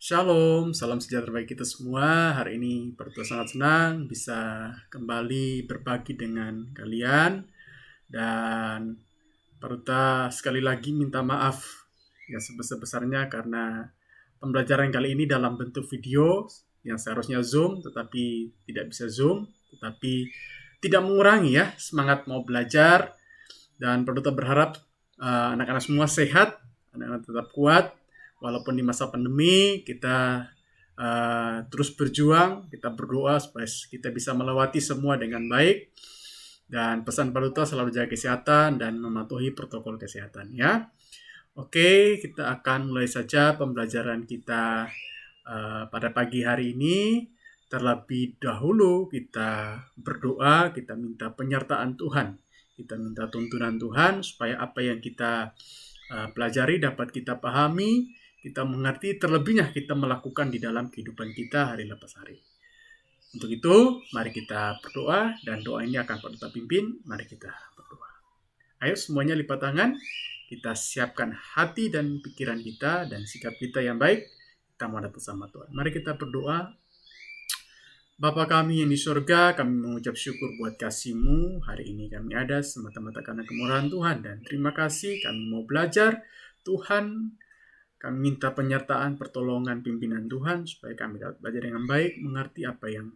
Shalom, salam sejahtera bagi kita semua. Hari ini Pertua sangat senang bisa kembali berbagi dengan kalian. Dan Pertua sekali lagi minta maaf yang sebesar-besarnya karena pembelajaran kali ini dalam bentuk video yang seharusnya Zoom tetapi tidak bisa Zoom, tetapi tidak mengurangi ya semangat mau belajar. Dan Pertua berharap anak-anak semua sehat, anak-anak tetap kuat. Walaupun di masa pandemi kita terus berjuang, kita berdoa supaya kita bisa melewati semua dengan baik. Dan pesan Paduka selalu jaga kesehatan dan mematuhi protokol kesehatan ya. Oke, kita akan mulai saja pembelajaran kita pada pagi hari ini. Terlebih dahulu kita berdoa, kita minta penyertaan Tuhan. Kita minta tuntunan Tuhan supaya apa yang kita pelajari dapat kita pahami, kita mengerti, terlebihnya kita melakukan di dalam kehidupan kita hari lepas hari. Untuk itu, mari kita berdoa dan doa ini akan Pak Duta pimpin. Mari kita berdoa. Ayo semuanya lipat tangan, kita siapkan hati dan pikiran kita dan sikap kita yang baik. Kita mau datang sama Tuhan. Mari kita berdoa. Bapa kami yang di surga, kami mengucap syukur buat kasih-Mu. Hari ini kami ada semata-mata karena kemurahan Tuhan. Dan terima kasih kami mau belajar. Tuhan, kami minta penyertaan, pertolongan, pimpinan Tuhan. Supaya kami dapat belajar dengan baik, mengerti apa yang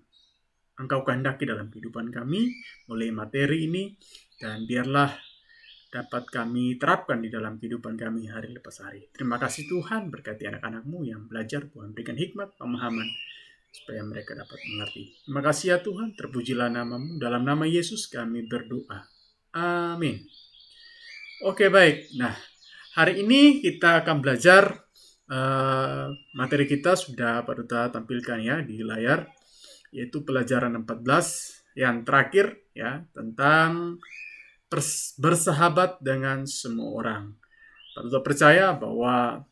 Engkau kehendaki dalam kehidupan kami. Mulai materi ini. Dan biarlah dapat kami terapkan di dalam kehidupan kami hari lepas hari. Terima kasih Tuhan, berkati anak-anak-Mu yang belajar. Tuhan berikan hikmat, pemahaman, supaya mereka dapat mengerti. Terima kasih ya Tuhan, terpujilah nama-Mu. Dalam nama Yesus kami berdoa. Amin. Oke, baik. Nah, hari ini kita akan belajar materi kita sudah Pak Duta tampilkan ya di layar, yaitu pelajaran 14 yang terakhir ya, tentang bersahabat dengan semua orang. Pak Duta percaya bahwa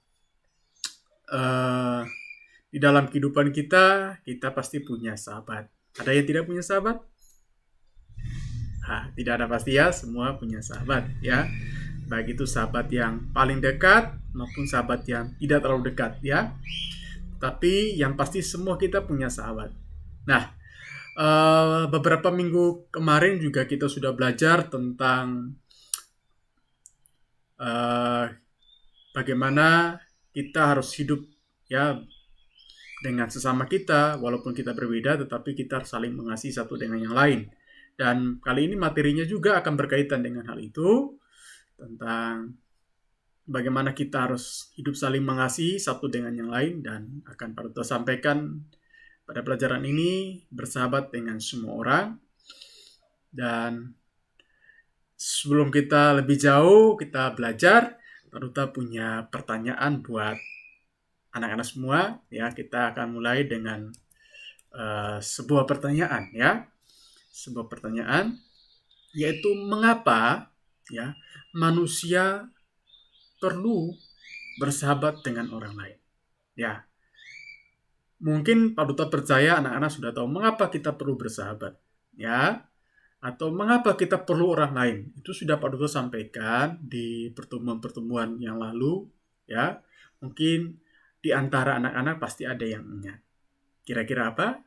di dalam kehidupan kita pasti punya sahabat. Ada yang tidak punya sahabat? Tidak ada pasti ya, semua punya sahabat ya. Baik itu sahabat yang paling dekat maupun sahabat yang tidak terlalu dekat ya. Tapi yang pasti semua kita punya sahabat. Nah, beberapa minggu kemarin juga kita sudah belajar tentang bagaimana kita harus hidup ya dengan sesama kita, walaupun kita berbeda, tetapi kita saling mengasihi satu dengan yang lain. Dan kali ini materinya juga akan berkaitan dengan hal itu, tentang bagaimana kita harus hidup saling mengasihi satu dengan yang lain, dan akan Pak Duta sampaikan pada pelajaran ini, bersahabat dengan semua orang. Dan sebelum kita lebih jauh, kita belajar, Pak Duta punya pertanyaan buat anak-anak semua ya. Kita akan mulai dengan sebuah pertanyaan ya. Sebuah pertanyaan yaitu mengapa ya manusia perlu bersahabat dengan orang lain. Ya. Mungkin Pak Duta percaya anak-anak sudah tahu mengapa kita perlu bersahabat ya. Atau mengapa kita perlu orang lain. Itu sudah Pak Duta sampaikan di pertemuan-pertemuan yang lalu ya. Mungkin di antara anak-anak pasti ada yang ingat. Kira-kira apa?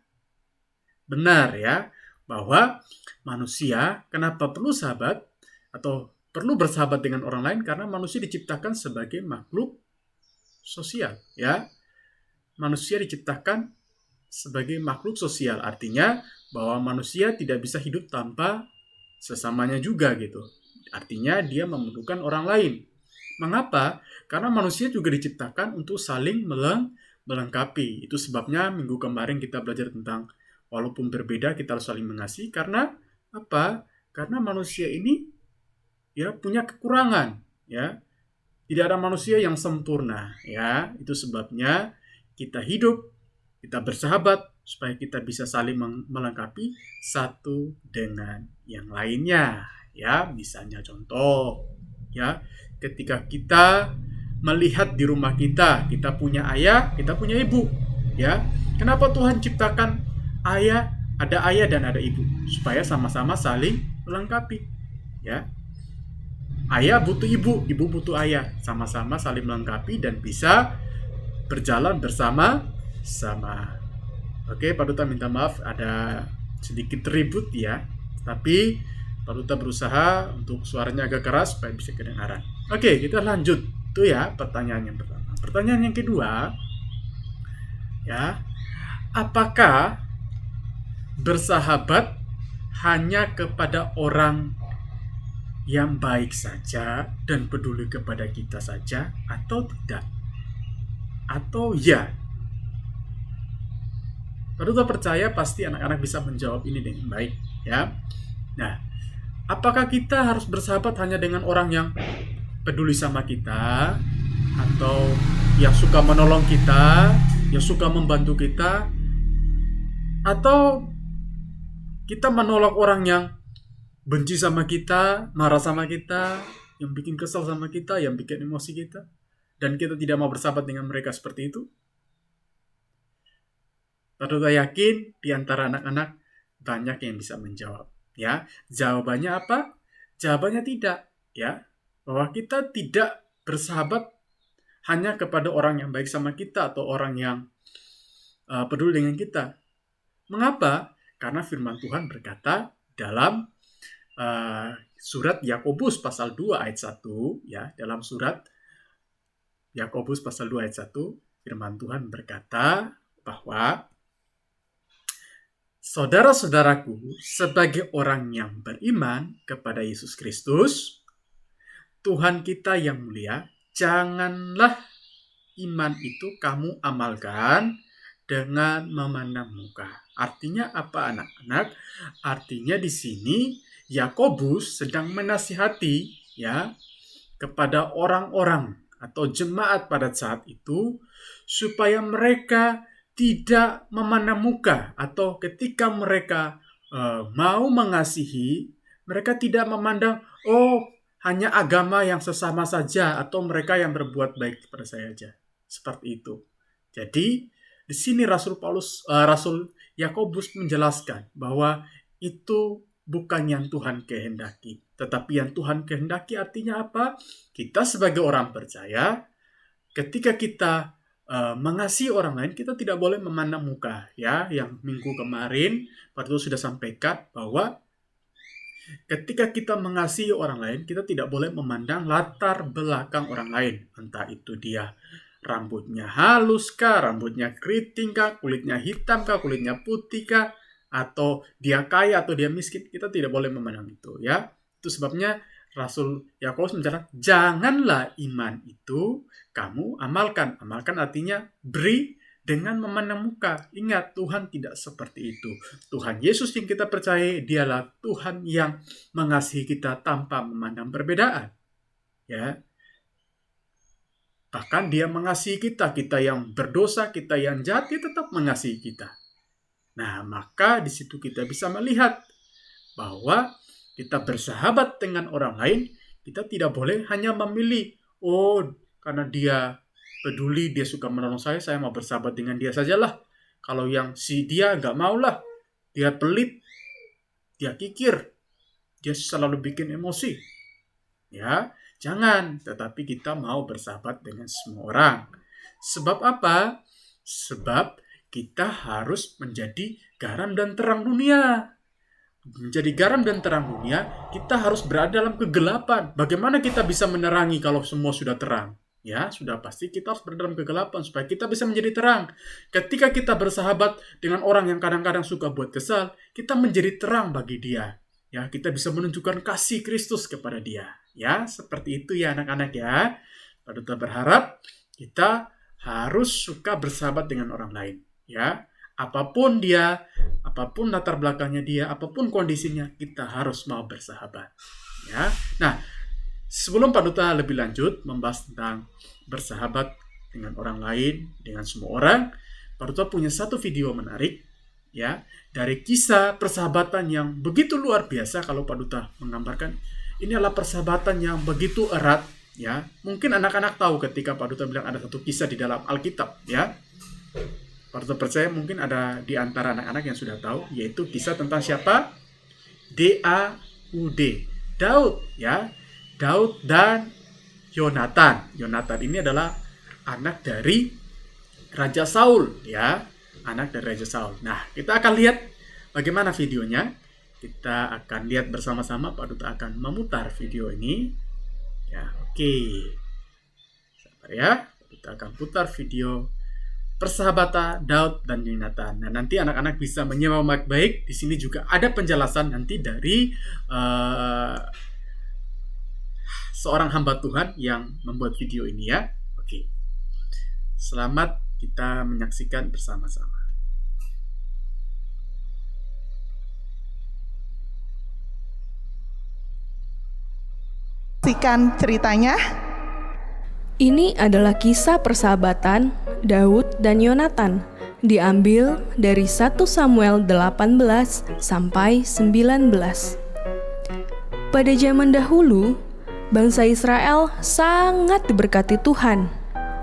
Benar ya, bahwa manusia kenapa perlu sahabat atau perlu bersahabat dengan orang lain, karena manusia diciptakan sebagai makhluk sosial ya. Manusia diciptakan sebagai makhluk sosial, artinya bahwa manusia tidak bisa hidup tanpa sesamanya juga gitu. Artinya dia memerlukan orang lain. Mengapa? Karena manusia juga diciptakan untuk saling melengkapi. Itu sebabnya minggu kemarin kita belajar tentang walaupun berbeda kita harus saling mengasihi. Karena apa? Karena manusia ini ya punya kekurangan ya. Tidak ada manusia yang sempurna ya. Itu sebabnya kita hidup, kita bersahabat supaya kita bisa saling melengkapi satu dengan yang lainnya ya. Misalnya contoh ya, ketika kita melihat di rumah kita punya ayah, kita punya ibu ya. Kenapa Tuhan ciptakan ada ayah dan ada ibu? Supaya sama-sama saling melengkapi ya. Ayah butuh ibu, ibu butuh ayah, sama-sama saling melengkapi dan bisa berjalan bersama-sama. Oke, Pak Duta minta maaf ada sedikit ribut ya, tapi Pak Duta berusaha untuk suaranya agak keras supaya bisa kedengaran. Oke, kita lanjut. Itu ya pertanyaan yang pertama. Pertanyaan yang kedua, ya, apakah bersahabat hanya kepada orang yang baik saja dan peduli kepada kita saja atau tidak? Atau ya? Paduta percaya pasti anak-anak bisa menjawab ini dengan baik, ya. Nah, apakah kita harus bersahabat hanya dengan orang yang peduli sama kita, atau yang suka menolong kita, yang suka membantu kita, atau kita menolak orang yang benci sama kita, marah sama kita, yang bikin kesal sama kita, yang bikin emosi kita, dan kita tidak mau bersahabat dengan mereka seperti itu? Paduta yakin di antara anak-anak banyak yang bisa menjawab. Ya, jawabannya apa? Jawabannya tidak. Ya, bahwa kita tidak bersahabat hanya kepada orang yang baik sama kita atau orang yang peduli dengan kita. Mengapa? Karena firman Tuhan berkata dalam surat Yakobus pasal 2 ayat 1, ya, dalam surat Yakobus pasal 2 ayat 1, firman Tuhan berkata bahwa saudara-saudaraku, sebagai orang yang beriman kepada Yesus Kristus, Tuhan kita yang mulia, janganlah iman itu kamu amalkan dengan memandang muka. Artinya apa, anak-anak? Artinya di sini Yakobus sedang menasihati, ya, kepada orang-orang atau jemaat pada saat itu supaya mereka tidak memandang muka, atau ketika mereka mau mengasihi, mereka tidak memandang hanya agama yang sesama saja atau mereka yang berbuat baik kepada saya saja. Seperti itu. Jadi di sini Rasul Yakobus menjelaskan bahwa itu bukan yang Tuhan kehendaki. Tetapi yang Tuhan kehendaki artinya apa? Kita sebagai orang percaya, ketika kita mengasihi orang lain, kita tidak boleh memandang muka. Ya, yang minggu kemarin Pak Tuh sudah sampaikan bahwa ketika kita mengasihi orang lain, kita tidak boleh memandang latar belakang orang lain. Entah itu dia rambutnya halus kah, rambutnya keriting kah, kulitnya hitam kah, kulitnya putih kah, atau dia kaya atau dia miskin. Kita tidak boleh memandang itu, ya. Itu sebabnya Rasul Yakobus mencatat, janganlah iman itu kamu amalkan. Amalkan artinya beri dengan memandang muka. Ingat, Tuhan tidak seperti itu. Tuhan Yesus yang kita percaya, dialah Tuhan yang mengasihi kita tanpa memandang perbedaan. Ya. Bahkan dia mengasihi kita yang berdosa, kita yang jahat, dia tetap mengasihi kita. Nah, maka di situ kita bisa melihat bahwa kita bersahabat dengan orang lain, kita tidak boleh hanya memilih, karena dia peduli, dia suka menolong saya mau bersahabat dengan dia sajalah. Kalau yang si dia nggak maulah, dia pelit, dia kikir, dia selalu bikin emosi. Ya, jangan, tetapi kita mau bersahabat dengan semua orang. Sebab apa? Sebab kita harus menjadi garam dan terang dunia. Menjadi garam dan terang dunia, kita harus berada dalam kegelapan. Bagaimana kita bisa menerangi kalau semua sudah terang? Ya, sudah pasti kita harus berada dalam kegelapan supaya kita bisa menjadi terang. Ketika kita bersahabat dengan orang yang kadang-kadang suka buat kesal, kita menjadi terang bagi dia. Ya, kita bisa menunjukkan kasih Kristus kepada dia. Ya, seperti itu ya anak-anak ya. Pak Duta berharap kita harus suka bersahabat dengan orang lain. Ya, apapun dia, apapun latar belakangnya dia, apapun kondisinya, kita harus mau bersahabat. Ya, nah, sebelum Pak Duta lebih lanjut membahas tentang bersahabat dengan orang lain, dengan semua orang, Pak Duta punya satu video menarik, ya, dari kisah persahabatan yang begitu luar biasa. Kalau Pak Duta menggambarkan, ini adalah persahabatan yang begitu erat, ya. Mungkin anak-anak tahu ketika Pak Duta bilang ada satu kisah di dalam Alkitab, ya. Pak Duta percaya mungkin ada di antara anak-anak yang sudah tahu, yaitu kisah tentang siapa? Daud. Daud, ya. Daud dan Yonatan. Yonatan ini adalah anak dari Raja Saul, ya, anak dari Raja Saul. Nah, kita akan lihat bagaimana videonya. Kita akan lihat bersama-sama. Pak Duta akan memutar video ini. Ya, oke. Sabar ya. Pak Duta akan putar video persahabatan Daud dan Yonatan. Nah, nanti anak-anak bisa menyimak baik. Di sini juga ada penjelasan nanti dari seorang hamba Tuhan yang membuat video ini ya. Oke. Selamat kita menyaksikan bersama-sama. Saksikan ceritanya. Ini adalah kisah persahabatan Daud dan Yonatan, diambil dari 1 Samuel 18 sampai 19. Pada zaman dahulu, bangsa Israel sangat diberkati Tuhan.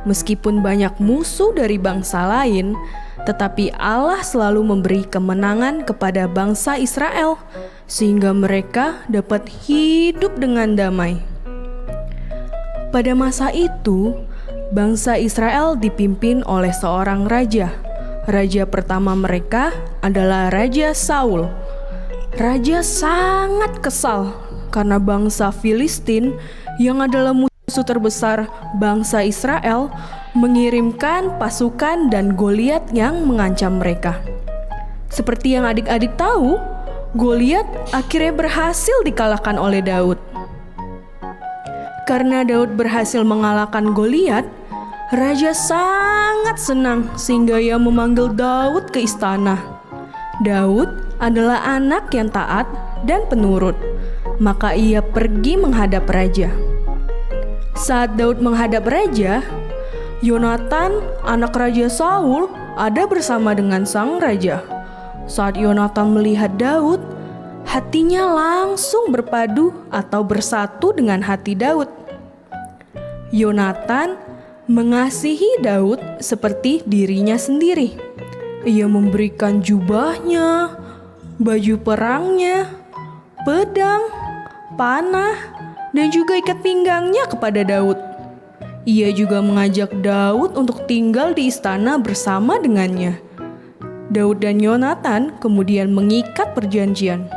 Meskipun banyak musuh dari bangsa lain, tetapi Allah selalu memberi kemenangan kepada bangsa Israel, sehingga mereka dapat hidup dengan damai. Pada masa itu, bangsa Israel dipimpin oleh seorang raja. Raja pertama mereka adalah Raja Saul. Raja sangat kesal karena bangsa Filistin yang adalah musuh terbesar bangsa Israel mengirimkan pasukan dan Goliat yang mengancam mereka. Seperti yang adik-adik tahu, Goliat akhirnya berhasil dikalahkan oleh Daud. Karena Daud berhasil mengalahkan Goliat, raja sangat senang sehingga ia memanggil Daud ke istana. Daud adalah anak yang taat dan penurut, maka ia pergi menghadap raja. Saat Daud menghadap raja, Yonatan, anak Raja Saul, ada bersama dengan sang raja. Saat Yonatan melihat Daud, hatinya langsung berpadu atau bersatu dengan hati Daud. Yonatan mengasihi Daud seperti dirinya sendiri. Ia memberikan jubahnya, baju perangnya, pedang, panah, dan juga ikat pinggangnya kepada Daud. Ia juga mengajak Daud untuk tinggal di istana bersama dengannya. Daud dan Yonatan kemudian mengikat perjanjian.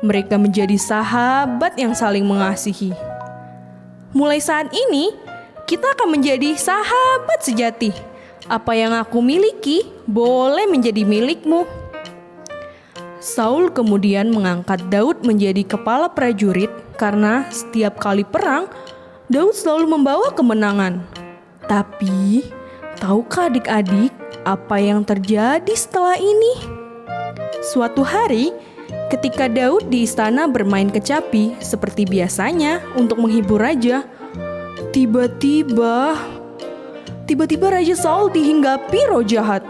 Mereka menjadi sahabat yang saling mengasihi. Mulai saat ini, kita akan menjadi sahabat sejati. Apa yang aku miliki boleh menjadi milikmu. Saul kemudian mengangkat Daud menjadi kepala prajurit karena setiap kali perang, Daud selalu membawa kemenangan. Tapi, tahukah adik-adik apa yang terjadi setelah ini? Suatu hari, ketika Daud di istana bermain kecapi seperti biasanya untuk menghibur raja, tiba-tiba Raja Saul dihinggapi roh jahat.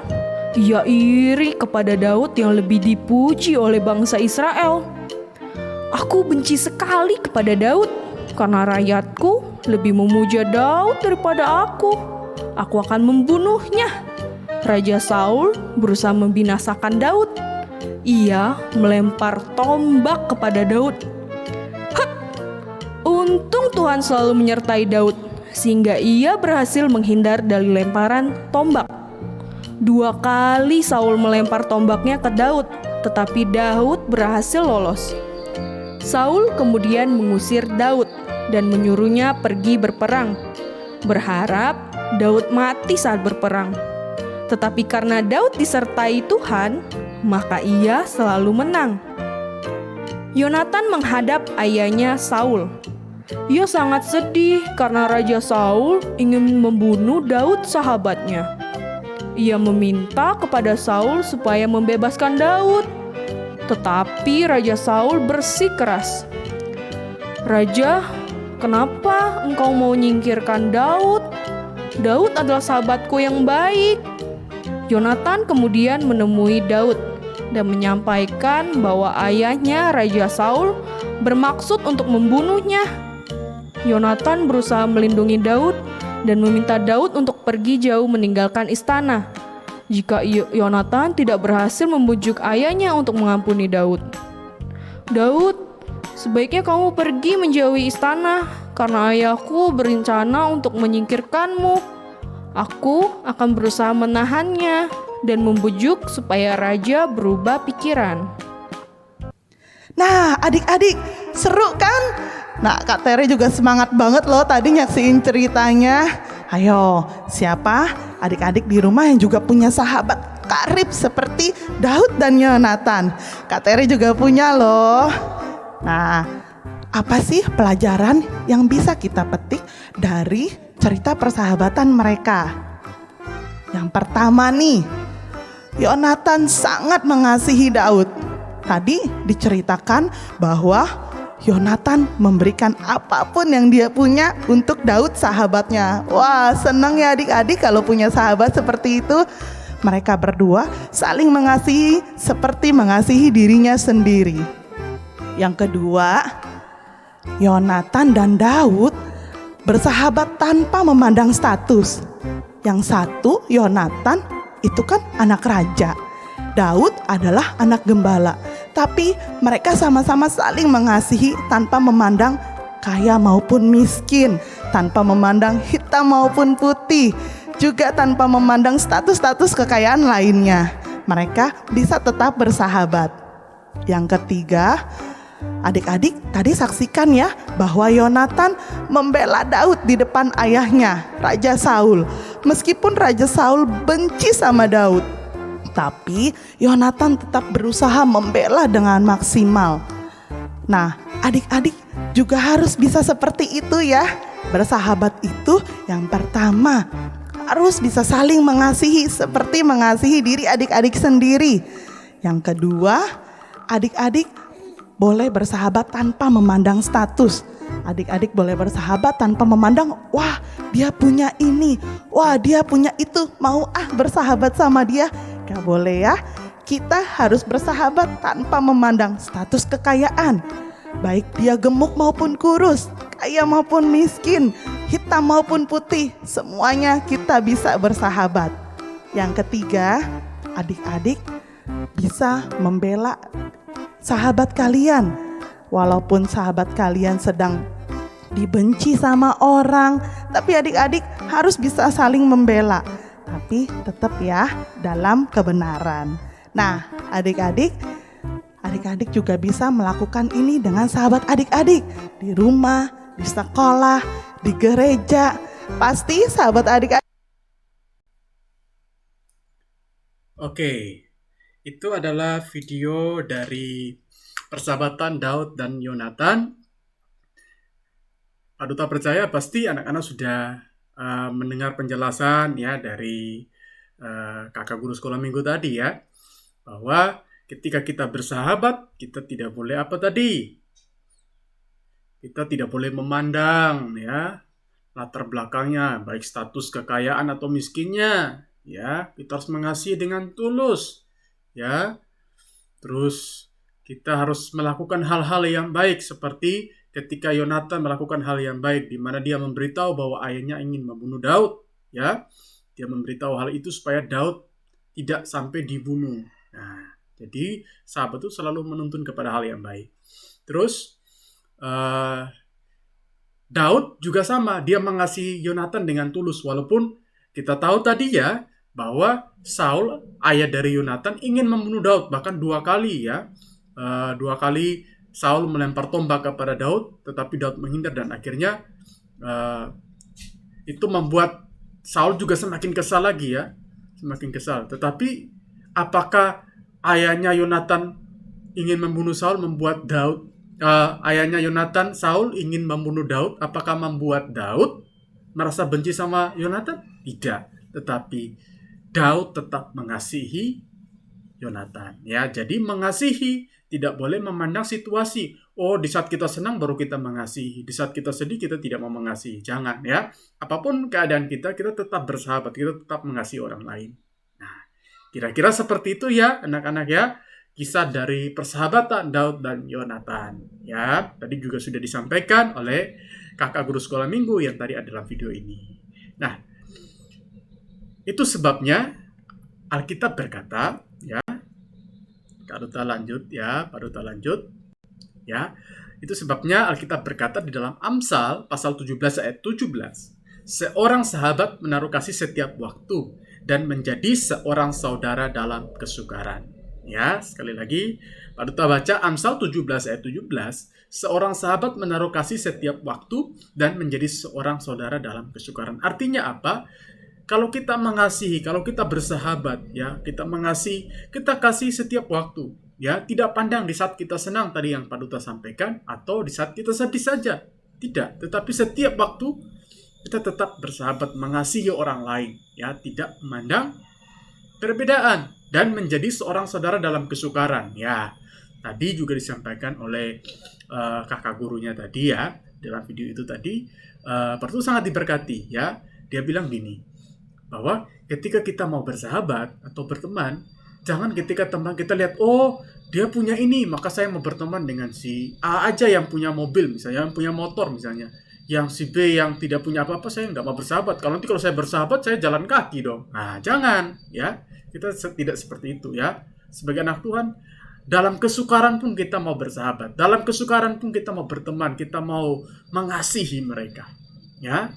Ia iri kepada Daud yang lebih dipuji oleh bangsa Israel. Aku benci sekali kepada Daud karena rakyatku lebih memuja Daud daripada aku. Aku akan membunuhnya. Raja Saul berusaha membinasakan Daud. Ia melempar tombak kepada Daud. Hap! Untung Tuhan selalu menyertai Daud sehingga ia berhasil menghindar dari lemparan tombak. 2 kali Saul melempar tombaknya ke Daud, tetapi Daud berhasil lolos. Saul kemudian mengusir Daud dan menyuruhnya pergi berperang, berharap Daud mati saat berperang. Tetapi karena Daud disertai Tuhan, maka ia selalu menang. Yonatan menghadap ayahnya Saul. Ia sangat sedih karena Raja Saul ingin membunuh Daud sahabatnya. Ia meminta kepada Saul supaya membebaskan Daud. Tetapi Raja Saul bersikeras. Raja, kenapa engkau mau menyingkirkan Daud? Daud adalah sahabatku yang baik. Yonatan kemudian menemui Daud dan menyampaikan bahwa ayahnya Raja Saul bermaksud untuk membunuhnya. Yonatan berusaha melindungi Daud dan meminta Daud untuk pergi jauh meninggalkan istana. Jika Yonatan tidak berhasil membujuk ayahnya untuk mengampuni Daud. Daud, sebaiknya kamu pergi menjauhi istana karena ayahku berencana untuk menyingkirkanmu. Aku akan berusaha menahannya dan membujuk supaya raja berubah pikiran. Nah, adik-adik, seru kan? Nah, Kak Tere juga semangat banget loh tadi nyaksiin ceritanya. Ayo, siapa adik-adik di rumah yang juga punya sahabat karib seperti Daud dan Yonatan? Kak Tere juga punya loh. Nah, apa sih pelajaran yang bisa kita petik dari cerita persahabatan mereka? Yang pertama nih, Yonatan sangat mengasihi Daud. Tadi diceritakan bahwa Yonatan memberikan apapun yang dia punya untuk Daud sahabatnya. Wah, senang ya adik-adik kalau punya sahabat seperti itu. Mereka berdua saling mengasihi seperti mengasihi dirinya sendiri. Yang kedua, Yonatan dan Daud bersahabat tanpa memandang status. Yang satu, Yonatan, itu kan anak raja. Daud adalah anak gembala. Tapi mereka sama-sama saling mengasihi tanpa memandang kaya maupun miskin, tanpa memandang hitam maupun putih, juga tanpa memandang status-status kekayaan lainnya. Mereka bisa tetap bersahabat. Yang ketiga, adik-adik tadi saksikan ya bahwa Yonatan membela Daud di depan ayahnya, Raja Saul. Meskipun Raja Saul benci sama Daud, tapi Yonatan tetap berusaha membela dengan maksimal. Nah, adik-adik juga harus bisa seperti itu ya. Bersahabat itu yang pertama harus bisa saling mengasihi seperti mengasihi diri adik-adik sendiri. Yang kedua, adik-adik boleh bersahabat tanpa memandang status. Adik-adik boleh bersahabat tanpa memandang, wah dia punya ini, wah dia punya itu, mau bersahabat sama dia. Gak boleh ya. Kita harus bersahabat tanpa memandang status kekayaan, baik dia gemuk maupun kurus, kaya maupun miskin, hitam maupun putih, semuanya kita bisa bersahabat. Yang ketiga, adik-adik bisa membela sahabat kalian. Walaupun sahabat kalian sedang dibenci sama orang, tapi adik-adik harus bisa saling membela. Tapi tetap ya dalam kebenaran. Nah, adik-adik juga bisa melakukan ini dengan sahabat adik-adik di rumah, di sekolah, di gereja. Pasti sahabat adik-adik. Oke, itu adalah video dari persahabatan Daud dan Yonatan. Pak Duta percaya pasti anak-anak sudah mendengar penjelasan ya dari kakak guru sekolah minggu tadi ya, bahwa ketika kita bersahabat kita tidak boleh apa tadi? Kita tidak boleh memandang ya latar belakangnya, baik status kekayaan atau miskinnya ya. Kita harus mengasihi dengan tulus ya. Terus kita harus melakukan hal-hal yang baik seperti ketika Yonatan melakukan hal yang baik di mana dia memberitahu bahwa ayahnya ingin membunuh Daud ya. Dia memberitahu hal itu supaya Daud tidak sampai dibunuh. Nah, jadi sahabat itu selalu menuntun kepada hal yang baik. Terus Daud juga sama, dia mengasihi Yonatan dengan tulus walaupun kita tahu tadi ya bahwa Saul, ayah dari Yonatan, ingin membunuh Daud bahkan 2 kali ya. 2 kali Saul melempar tombak kepada Daud, tetapi Daud menghindar dan akhirnya itu membuat Saul juga semakin kesal lagi ya, semakin kesal. Tetapi apakah ayahnya Yonatan ingin membunuh Saul membuat Daud, ayahnya Yonatan Saul ingin membunuh Daud, apakah membuat Daud merasa benci sama Yonatan? Tidak, tetapi Daud tetap mengasihi Yonatan ya. Jadi mengasihi tidak boleh memandang situasi. Oh, di saat kita senang baru kita mengasihi, di saat kita sedih kita tidak mau mengasihi. Jangan ya. Apapun keadaan kita tetap bersahabat, kita tetap mengasihi orang lain. Nah, kira-kira seperti itu ya anak-anak ya. Kisah dari persahabatan Daud dan Yonatan ya. Tadi juga sudah disampaikan oleh kakak guru sekolah minggu yang tadi ada dalam video ini. Nah, itu sebabnya Alkitab berkata ya. Pak Duta lanjut ya, Pak Duta lanjut ya. Itu sebabnya Alkitab berkata di dalam Amsal pasal 17 ayat 17, seorang sahabat menaruh kasih setiap waktu dan menjadi seorang saudara dalam kesukaran. Ya, sekali lagi, Pak Duta baca Amsal 17 ayat 17, seorang sahabat menaruh kasih setiap waktu dan menjadi seorang saudara dalam kesukaran. Artinya apa? Kalau kita mengasihi, kalau kita bersahabat, ya, kita mengasihi, kita kasih setiap waktu, ya, tidak pandang di saat kita senang tadi yang Pak Duta sampaikan atau di saat kita sedih saja. Tidak, tetapi setiap waktu kita tetap bersahabat, mengasihi orang lain, ya, tidak memandang perbedaan dan menjadi seorang saudara dalam kesukaran. Ya, tadi juga disampaikan oleh kakak gurunya tadi, ya, dalam video itu tadi, Pertu sangat diberkati, ya. Dia bilang gini, bahwa ketika kita mau bersahabat atau berteman, jangan ketika teman kita lihat, oh dia punya ini, maka saya mau berteman dengan si A aja yang punya mobil misalnya, yang punya motor misalnya, yang si B yang tidak punya apa-apa, saya nggak mau bersahabat. Kalau nanti kalau saya bersahabat, saya jalan kaki dong. Nah, jangan, ya. Kita tidak seperti itu, ya. Sebagai anak Tuhan, dalam kesukaran pun kita mau bersahabat. Dalam kesukaran pun kita mau berteman, kita mau mengasihi mereka. Ya,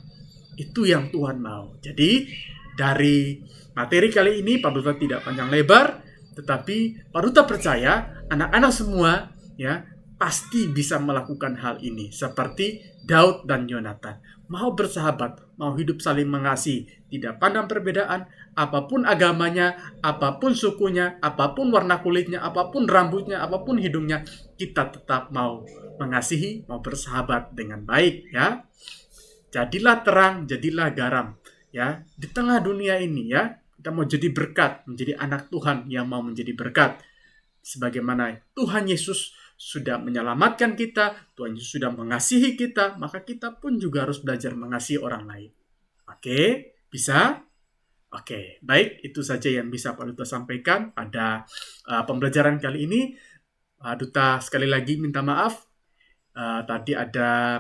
itu yang Tuhan mau. Jadi, dari materi kali ini, Pak Duta tidak panjang lebar, tetapi Pak Duta percaya anak-anak semua, ya, pasti bisa melakukan hal ini. Seperti Daud dan Yonatan. Mau bersahabat, mau hidup saling mengasihi, tidak pandang perbedaan, apapun agamanya, apapun sukunya, apapun warna kulitnya, apapun rambutnya, apapun hidungnya, kita tetap mau mengasihi, mau bersahabat dengan baik, ya. Jadilah terang, jadilah garam, ya, di tengah dunia ini, ya. Kita mau jadi berkat, menjadi anak Tuhan yang mau menjadi berkat. Sebagaimana Tuhan Yesus sudah menyelamatkan kita, Tuhan Yesus sudah mengasihi kita, maka kita pun juga harus belajar mengasihi orang lain. Oke, bisa? Oke, baik, itu saja yang bisa Pak Duta sampaikan pada pembelajaran kali ini. Pak Duta sekali lagi minta maaf, tadi ada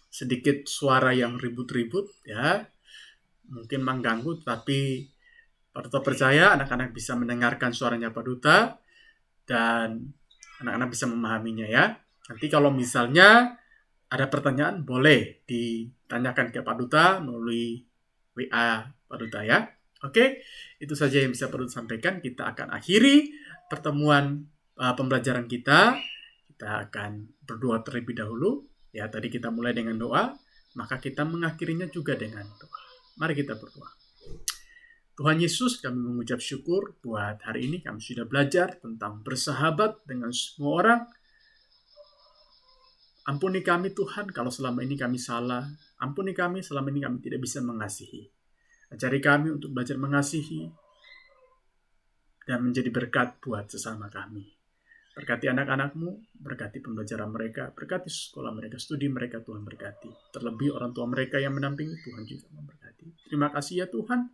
sedikit suara yang ribut-ribut, ya, mungkin mengganggu, tapi Pak Duta percaya anak-anak bisa mendengarkan suaranya Pak Duta dan anak-anak bisa memahaminya, ya. Nanti kalau misalnya ada pertanyaan, boleh ditanyakan ke Pak Duta melalui WA Pak Duta, ya. Oke, itu saja yang bisa Pak Duta sampaikan. Kita akan akhiri pertemuan pembelajaran kita. Kita akan berdoa terlebih dahulu. Ya, tadi kita mulai dengan doa, maka kita mengakhirinya juga dengan doa. Mari kita berdoa. Tuhan Yesus, kami mengucap syukur buat hari ini kami sudah belajar tentang bersahabat dengan semua orang. Ampuni kami Tuhan kalau selama ini kami salah. Ampuni kami selama ini kami tidak bisa mengasihi. Ajari kami untuk belajar mengasihi dan menjadi berkat buat sesama kami. Berkati anak-anak-Mu, berkati pembelajaran mereka, berkati sekolah mereka, studi mereka, Tuhan berkati. Terlebih orang tua mereka yang mendampingi, Tuhan juga memberkati. Terima kasih ya Tuhan,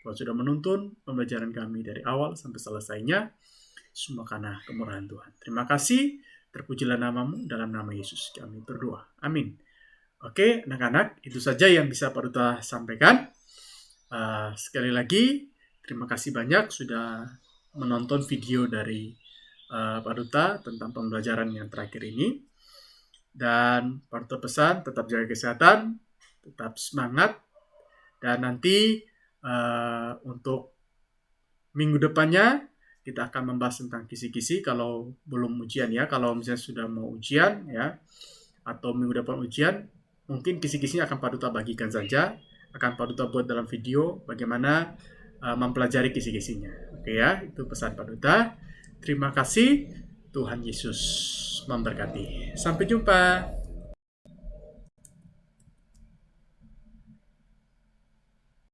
Tuhan sudah menuntun pembelajaran kami dari awal sampai selesainya. Semua karena kemurahan Tuhan. Terima kasih, terpujilah nama-Mu, dalam nama Yesus kami berdoa. Amin. Oke, anak-anak, itu saja yang bisa Pak Duta sampaikan. Sekali lagi, terima kasih banyak sudah menonton video dari Pak Duta tentang pembelajaran yang terakhir ini. Dan Pak Duta pesan, tetap jaga kesehatan, tetap semangat, dan nanti untuk minggu depannya kita akan membahas tentang kisi-kisi kalau belum ujian, ya. Kalau misalnya sudah mau ujian, ya, atau minggu depan ujian, mungkin kisi-kisinya akan Pak Duta bagikan saja, akan Pak Duta buat dalam video bagaimana mempelajari kisi-kisinya. Oke, ya, itu pesan Pak Duta. Terima kasih, Tuhan Yesus memberkati. Sampai jumpa.